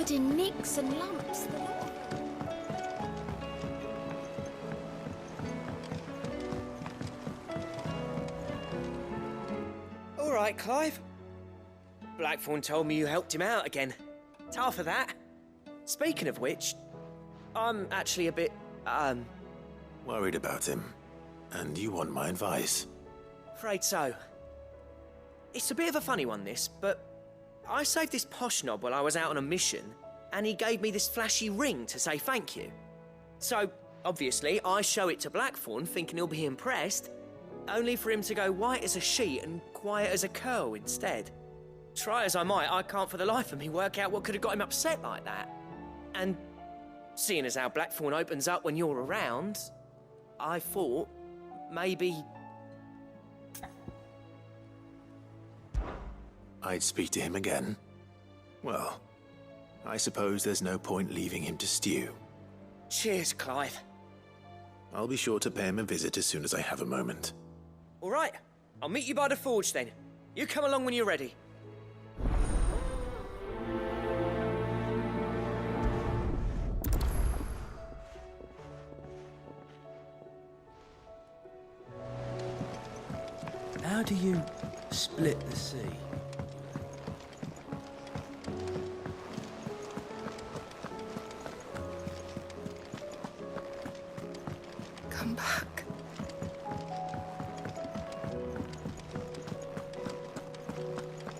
covered in nicks and lumps. The lot of them. All right, Clive. Blackthorn told me you helped him out again. Tough for that. Speaking of which, I'm actually a bit, Worried about him. And you want my advice? afraid so. It's a bit of a funny one, this, but I saved this posh knob while I was out on a mission, and he gave me this flashy ring to say thank you. So, obviously, I show it to Blackthorn, thinking he'll be impressed, only for him to go white as a sheet and quiet as a curl instead. Try as I might, I can't for the life of me work out what could have got him upset like that. And seeing as how Blackthorn opens up when you're around, I thought maybe... I'd speak to him again. Well, I suppose there's no point leaving him to stew. Cheers, Clive. I'll be sure to pay him a visit as soon as I have a moment. All right, I'll meet you by the forge then. You come along when you're ready. How do you split the sea? Come back.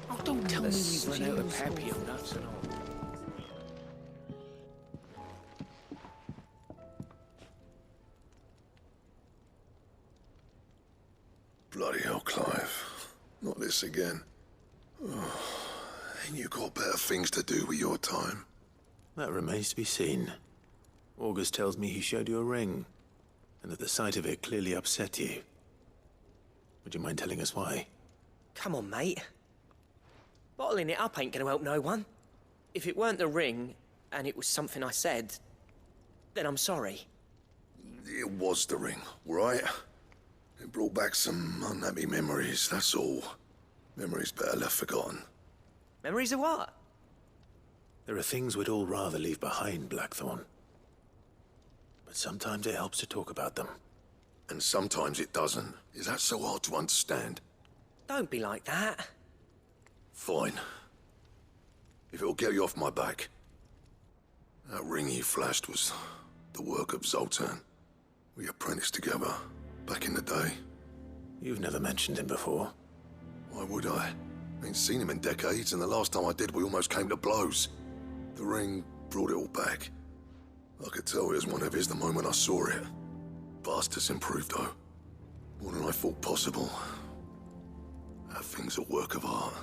Oh, don't tell me you've run out of happy nuts and all. Bloody hell, Clive. Not this again. Oh, ain't you got better things to do with your time? That remains to be seen. August tells me he showed you a ring, and that the sight of it clearly upset you. Would you mind telling us why? Come on, mate. Bottling it up ain't gonna help no one. If it weren't the ring, and it was something I said, then I'm sorry. It was the ring, right? It brought back some unhappy memories, that's all. Memories better left forgotten. Memories of what? There are things we'd all rather leave behind, Blackthorn. But sometimes it helps to talk about them. And sometimes it doesn't. Is that so hard to understand? Don't be like that. Fine. If it'll get you off my back. That ring you flashed was the work of Zoltan. We apprenticed together, back in the day. You've never mentioned him before. Why would I? Ain't seen him in decades, and the last time I did, we almost came to blows. The ring brought it all back. I could tell it was one of his the moment I saw it. Bastard's improved, though. More than I thought possible. That thing's a work of art.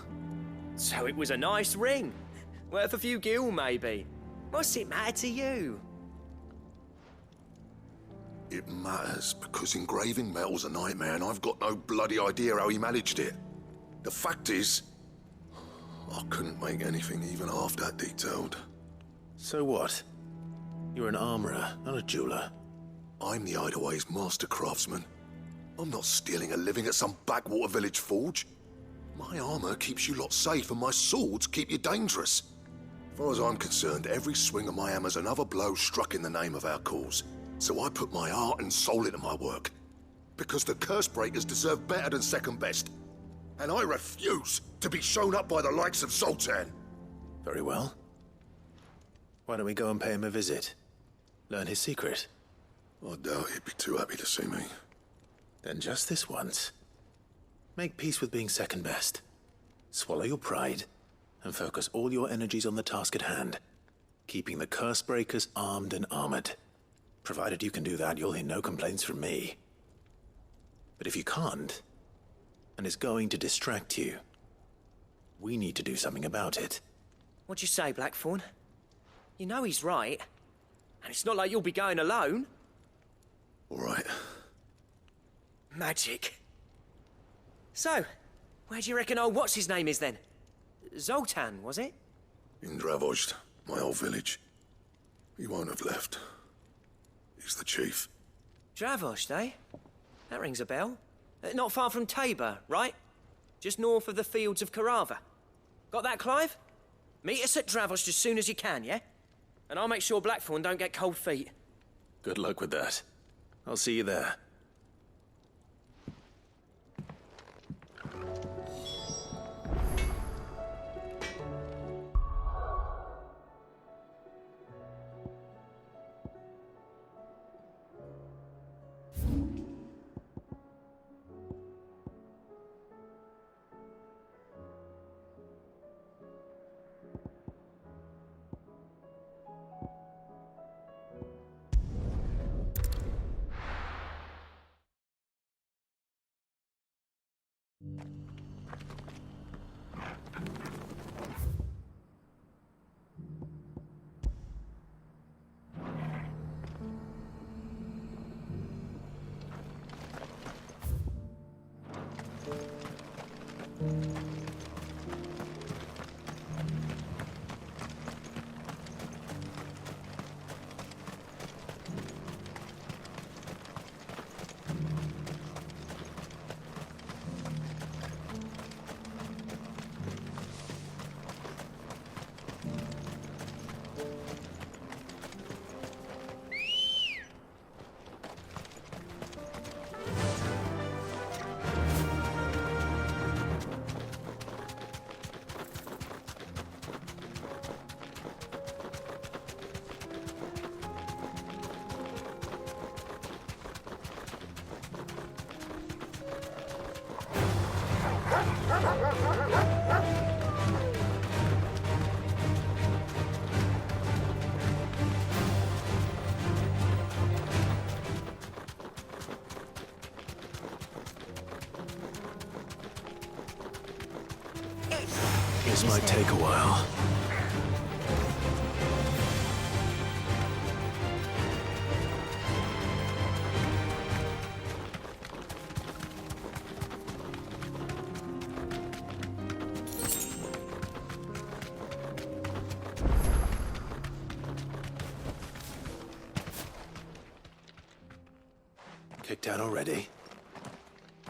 So it was a nice ring. Worth a few gil, maybe. What's it matter to you? It matters because engraving metal's a nightmare, and I've got no bloody idea how he managed it. The fact is, I couldn't make anything even half that detailed. So what? You're an armorer, not a jeweler. I'm the Hideaway's master craftsman. I'm not stealing a living at some backwater village forge. My armor keeps you lot safe, and my swords keep you dangerous. As far as I'm concerned, every swing of my hammer's another blow struck in the name of our cause. So I put my heart and soul into my work. Because the curse breakers deserve better than second best. And I refuse to be shown up by the likes of Zoltan. Very well. Why don't we go and pay him a visit? Learn his secret. I doubt he'd be too happy to see me. Then just this once. Make peace with being second best. Swallow your pride, and focus all your energies on the task at hand. Keeping the curse breakers armed and armored. Provided you can do that, you'll hear no complaints from me. But if you can't, and it's going to distract you, we need to do something about it. What'd you say, Blackthorn? You know he's right. And it's not like you'll be going alone. All right. Magic. So, where do you reckon old what's-his-name is then? Zoltan, was it? In Dravozd, my old village. He won't have left. He's the chief. Dravozd, eh? That rings a bell. Not far from Tabor, right? Just north of the fields of Karava. Got that, Clive? Meet us at Dravost as soon as you can, yeah? And I'll make sure Blackthorn don't get cold feet. Good luck with that. I'll see you there. This might take a while. Kicked out already?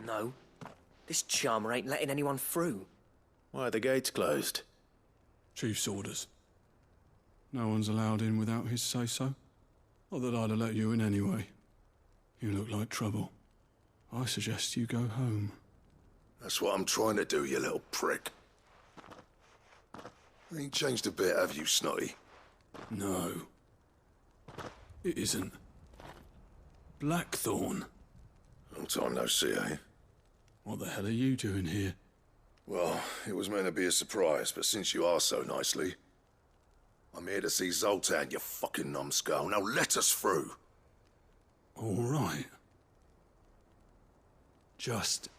No. This charmer ain't letting anyone through. Why are the gates closed? Chief's orders. No one's allowed in without his say-so. Not that I'd have let you in anyway. You look like trouble. I suggest you go home. That's what I'm trying to do, you little prick. Ain't changed a bit, have you, Snotty? No. It isn't. Blackthorn. Long time no see, eh? What the hell are you doing here? Well, it was meant to be a surprise, but since you are so nicely, I'm here to see Zoltan, you fucking numbskull. Now let us through. All right. Just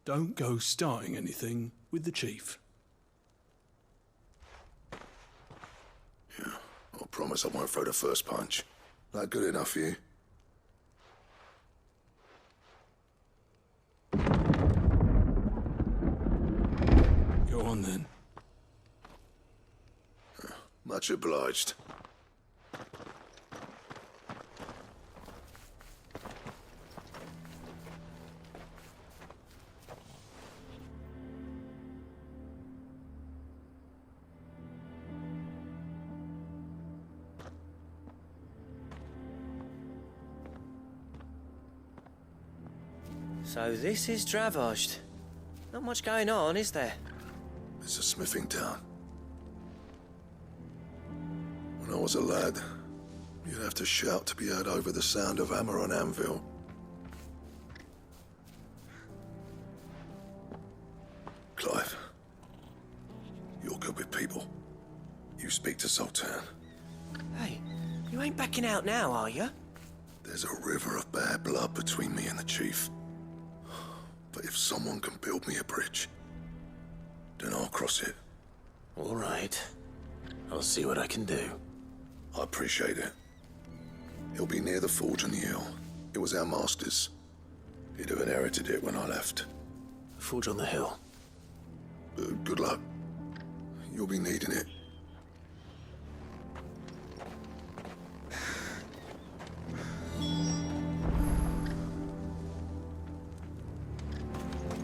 don't go starting anything with the chief. Yeah, I promise I won't throw the first punch. That good enough for you? Go on then. Much obliged. So this is Dravost. Not much going on, is there? It's a smithing town. When I was a lad, you'd have to shout to be heard over the sound of hammer on anvil. Clive, you're good with people. You speak to Sultan. Hey, you ain't backing out now, are you? There's a river of bad blood between me and the chief. But if someone can build me a bridge, then I'll cross it. All right. I'll see what I can do. I appreciate it. It'll be near the forge on the hill. It was our master's. He'd have inherited it when I left. Forge on the hill. Good luck. You'll be needing it.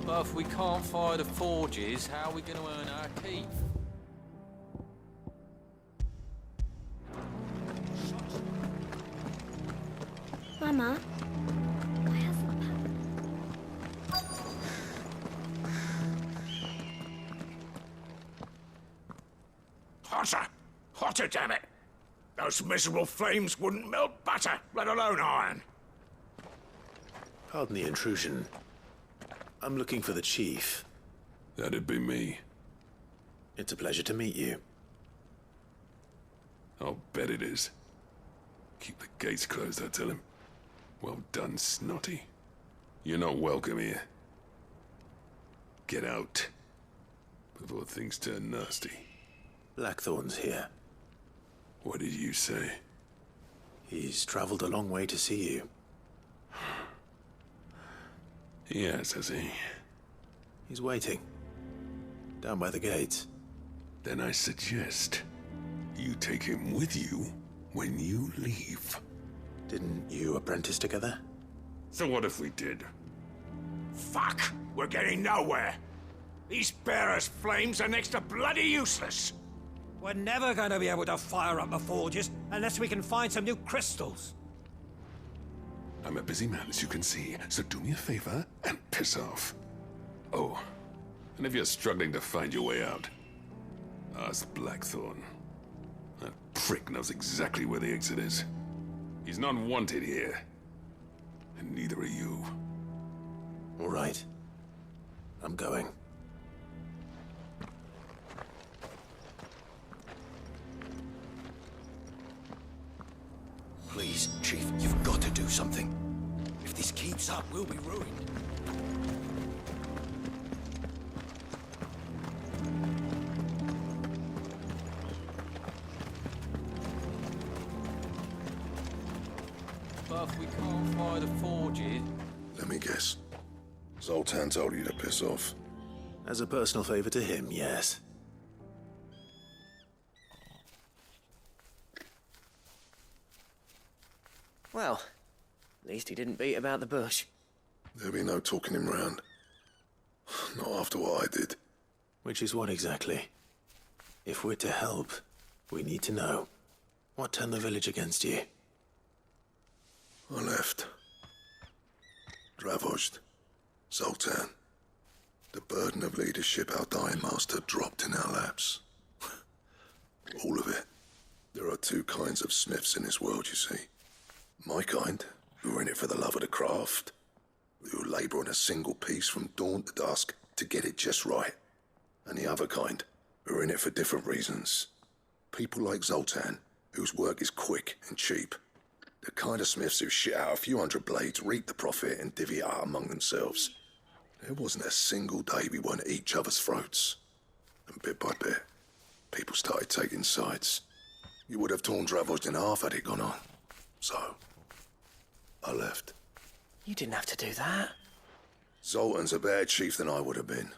But if we can't fire the forges, how are we going to earn our keep? Mama, why hasn't Hotter! Hotter, damn it! Those miserable flames wouldn't melt butter, let alone iron. Pardon the intrusion. I'm looking for the chief. That'd be me. It's a pleasure to meet you. I'll bet it is. Keep the gates closed, I tell him. Well done, Snotty. You're not welcome here. Get out. Before things turn nasty. Blackthorn's here. What did you say? He's traveled a long way to see you. Yes, has he? He's waiting. Down by the gates. Then I suggest you take him with you when you leave. Didn't you apprentice together? So what if we did? Fuck! We're getting nowhere! These bearers' flames are next to bloody useless! We're never going to be able to fire up the forges unless we can find some new crystals. I'm a busy man, as you can see, so do me a favor and piss off. Oh, and if you're struggling to find your way out, ask Blackthorn. That prick knows exactly where the exit is. He's not wanted here. And neither are you. All right. I'm going. Please, Chief, you've got to do something. If this keeps up, we'll be ruined. But if we can't fire the forges... Let me guess. Zoltan told you to piss off. As a personal favor to him, yes. Well, at least he didn't beat about the bush. There'll be no talking him round. Not after what I did. Which is what exactly? If we're to help, we need to know. What turned the village against you? I left. Dravozd. Zoltan. The burden of leadership our dying master dropped in our laps. All of it. There are two kinds of smiths in this world, you see. My kind, who are in it for the love of the craft, who labour on a single piece from dawn to dusk to get it just right. And the other kind, who are in it for different reasons. People like Zoltan, whose work is quick and cheap. The kind of smiths who shit out a few hundred blades, reap the profit, and divvy it out among themselves. There wasn't a single day we weren't at each other's throats. And bit by bit, people started taking sides. You would have torn Dravozd in half had it gone on. So, I left. You didn't have to do that. Zoltan's a better chief than I would have been.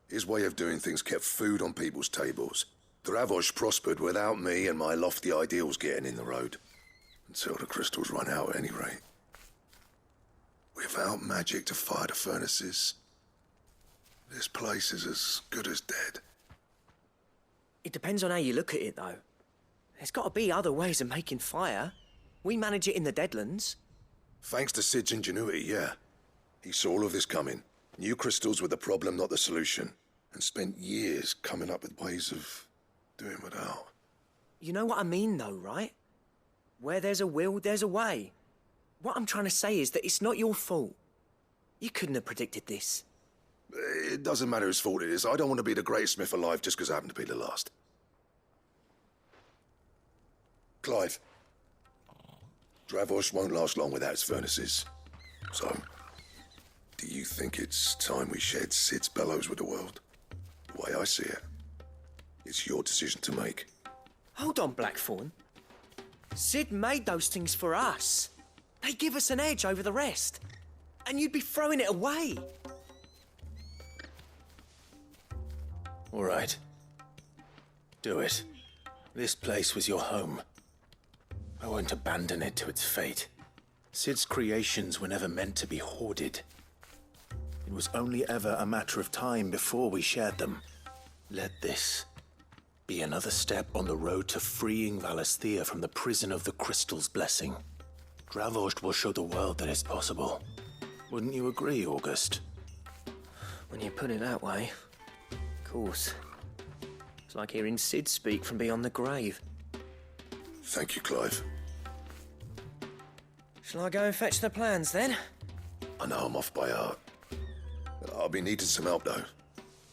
His way of doing things kept food on people's tables. Dravozd prospered without me and my lofty ideals getting in the road. Until the crystals run out at any rate. Without magic to fire the furnaces, this place is as good as dead. It depends on how you look at it, though. There's got to be other ways of making fire. We manage it in the Deadlands. Thanks to Sid's ingenuity, yeah. He saw all of this coming. Knew crystals were the problem, not the solution. And spent years coming up with ways of doing without. You know what I mean, though, right? Where there's a will, there's a way. What I'm trying to say is that it's not your fault. You couldn't have predicted this. It doesn't matter whose fault it is. I don't want to be the greatest smith alive just because I happen to be the last. Clive. Dravozd won't last long without its furnaces. So, do you think it's time we shared Sid's bellows with the world? The way I see it, it's your decision to make. Hold on, Blackthorn. Sid made those things for us. They give us an edge over the rest. And you'd be throwing it away. All right. Do it. This place was your home. I won't abandon it to its fate. Sid's creations were never meant to be hoarded. It was only ever a matter of time before we shared them. Let this be another step on the road to freeing Valisthea from the prison of the Crystal's blessing. Drought will show the world that it's possible. Wouldn't you agree, August? When you put it that way, of course. It's like hearing Sid speak from beyond the grave. Thank you, Clive. Shall I go and fetch the plans, then? I know I'm off by heart. I'll be needing some help, though.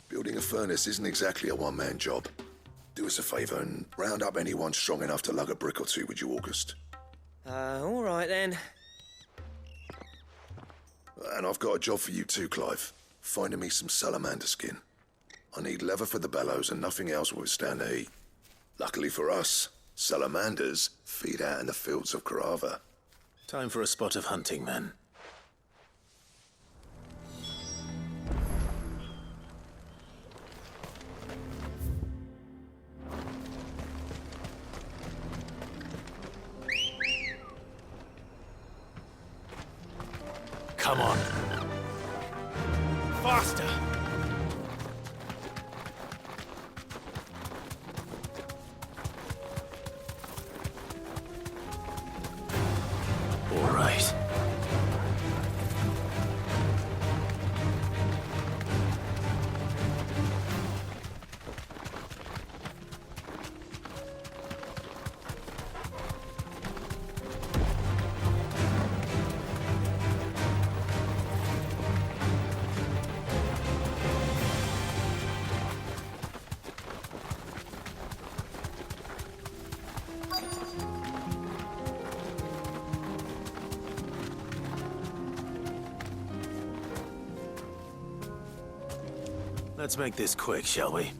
Building a furnace isn't exactly a one-man job. Do us a favour and round up anyone strong enough to lug a brick or two, would you, August? All right, then. And I've got a job for you too, Clive. Finding me some salamander skin. I need leather for the bellows and nothing else will withstand the heat. Luckily for us, salamanders feed out in the fields of Carava. Time for a spot of hunting, then. Come on. Faster! All right. Let's make this quick, shall we?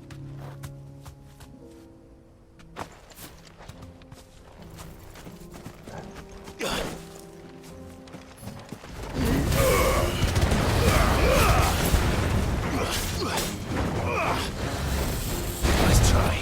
Nice try.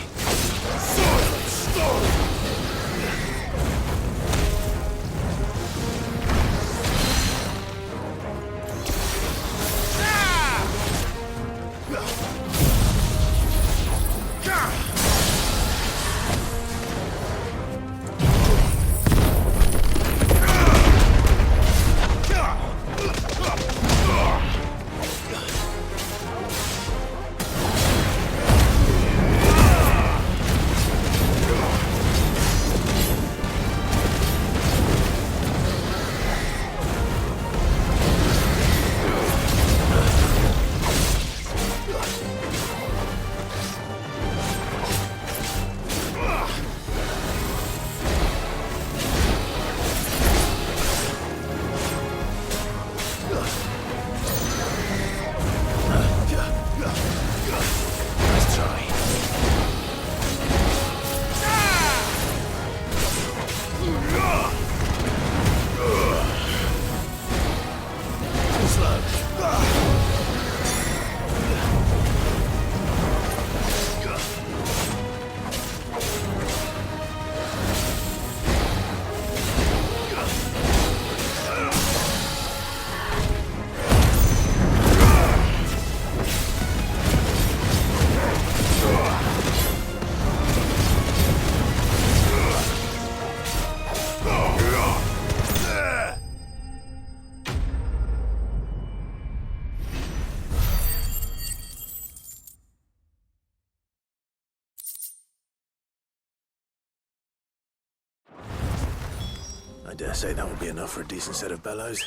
I dare say that will be enough for a decent set of bellows.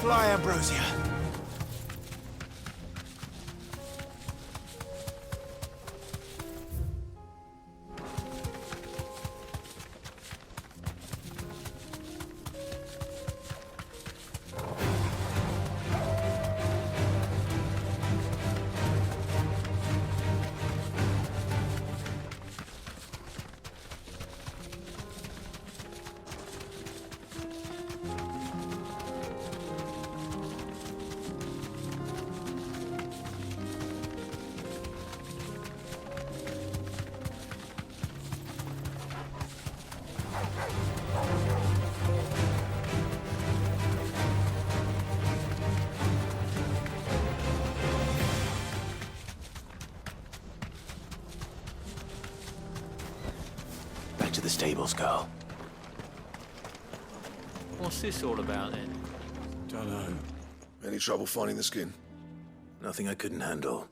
Fly, Ambrosia. to the stables, girl. What's this all about then? Dunno. Any trouble finding the skin? Nothing I couldn't handle.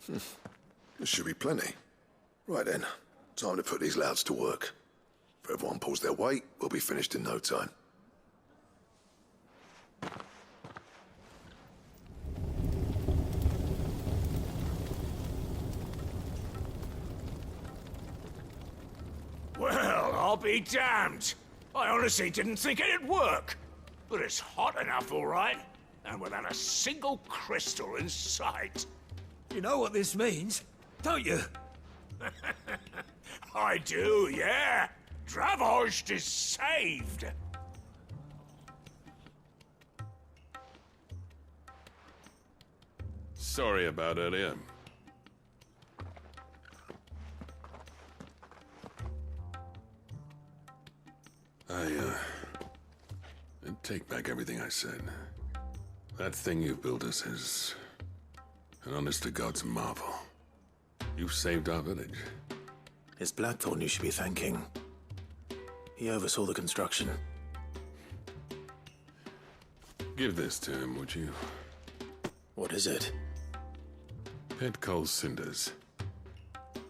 There should be plenty. Right then, time to put these louds to work. If everyone pulls their weight, we'll be finished in no time. Well, I'll be damned. I honestly didn't think it'd work. But it's hot enough, all right. And without a single crystal in sight. You know what this means, don't you? I do, yeah. Dravozd is saved. Sorry about earlier. I take back everything I said. That thing you built us is an honest-to-God's marvel. You've saved our village. It's Blackthorn you should be thanking. He oversaw the construction. Give this to him, would you? What is it? Pet coal cinders.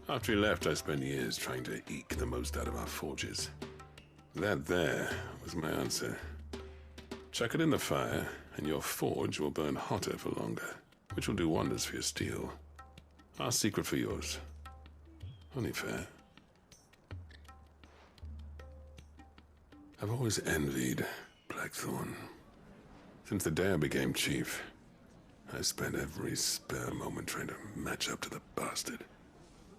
After he left, I spent years trying to eke the most out of our forges. That there was my answer. Chuck it in the fire, and your forge will burn hotter for longer, which will do wonders for your steel. Our secret for yours. Only fair. I've always envied Blackthorn. Since the day I became chief, I spent every spare moment trying to match up to the bastard.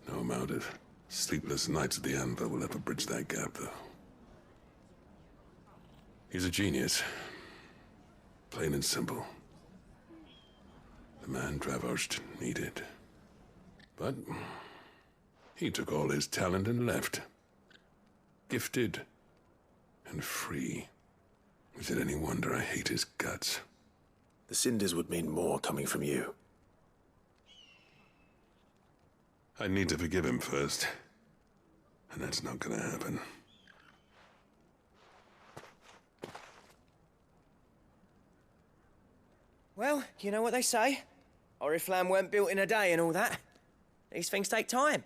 No amount of sleepless nights at the Anvil will ever bridge that gap, though. He's a genius. Plain and simple. The man Dravozd needed. But he took all his talent and left. Gifted and free. Is it any wonder I hate his guts? The cinders would mean more coming from you. I need to forgive him first. And that's not gonna happen. Well, you know what they say. Oriflamme weren't built in a day and all that. These things take time.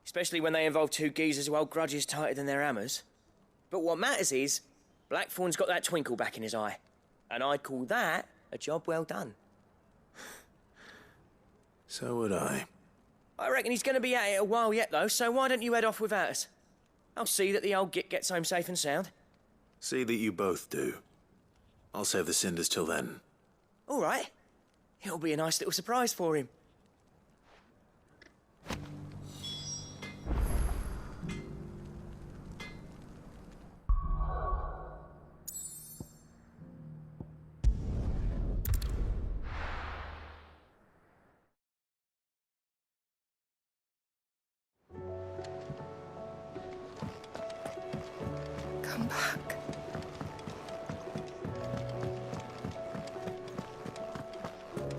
Especially when they involve two geezers who hold grudges tighter than their hammers. But what matters is, Blackthorn's got that twinkle back in his eye. And I'd call that a job well done. So would I. I reckon he's going to be at it a while yet, though, so why don't you head off without us? I'll see that the old git gets home safe and sound. See that you both do. I'll save the cinders till then. All right. It'll be a nice little surprise for him. Come back.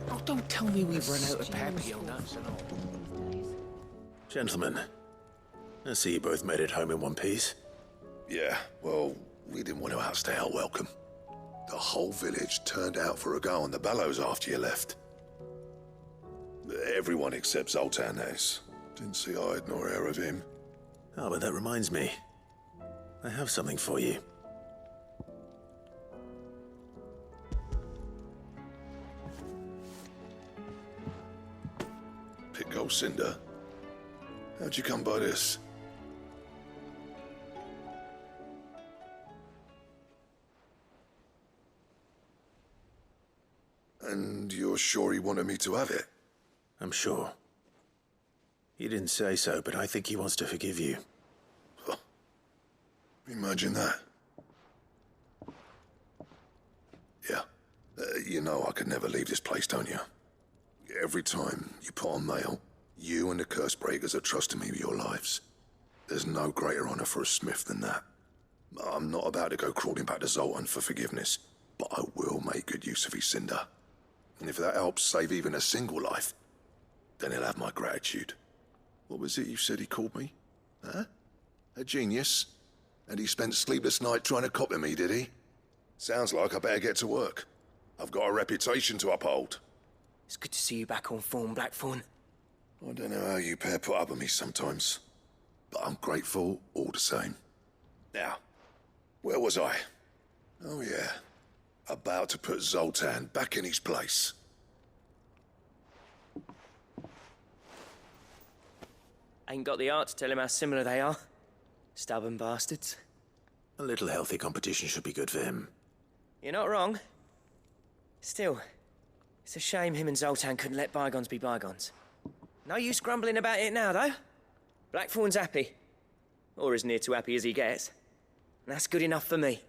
Oh, don't tell me we've run out of papio nuts and all. Gentlemen, I see you both made it home in one piece. Yeah, well, we didn't want to outstay our welcome. The whole village turned out for a go on the bellows after you left. Everyone except Zoltan, that is. Didn't see hide nor hair of him. Oh, but that reminds me. I have something for you. Pit gold cinder? How'd you come by this? And you're sure he wanted me to have it? I'm sure. He didn't say so, but I think he wants to forgive you. Huh. Imagine that. Yeah. You know I could never leave this place, don't you? Every time you put on mail, you and the curse breakers are trusting me with your lives. There's no greater honor for a smith than that. I'm not about to go crawling back to Zoltan for forgiveness. but I will make good use of his cinder. And if that helps save even a single life, then he'll have my gratitude. What was it you said he called me? Huh? A genius? And he spent sleepless night trying to copy me, did he? Sounds like I better get to work. I've got a reputation to uphold. It's good to see you back on form, Blackthorn. I don't know how you pair put up with me sometimes, but I'm grateful all the same. Now, where was I? Oh yeah, about to put Zoltan back in his place. Ain't got the art to tell him how similar they are. Stubborn bastards. A little healthy competition should be good for him. You're not wrong. Still, it's a shame him and Zoltan couldn't let bygones be bygones. No use grumbling about it now, though. Blackthorn's happy. Or as near to happy as he gets. And that's good enough for me.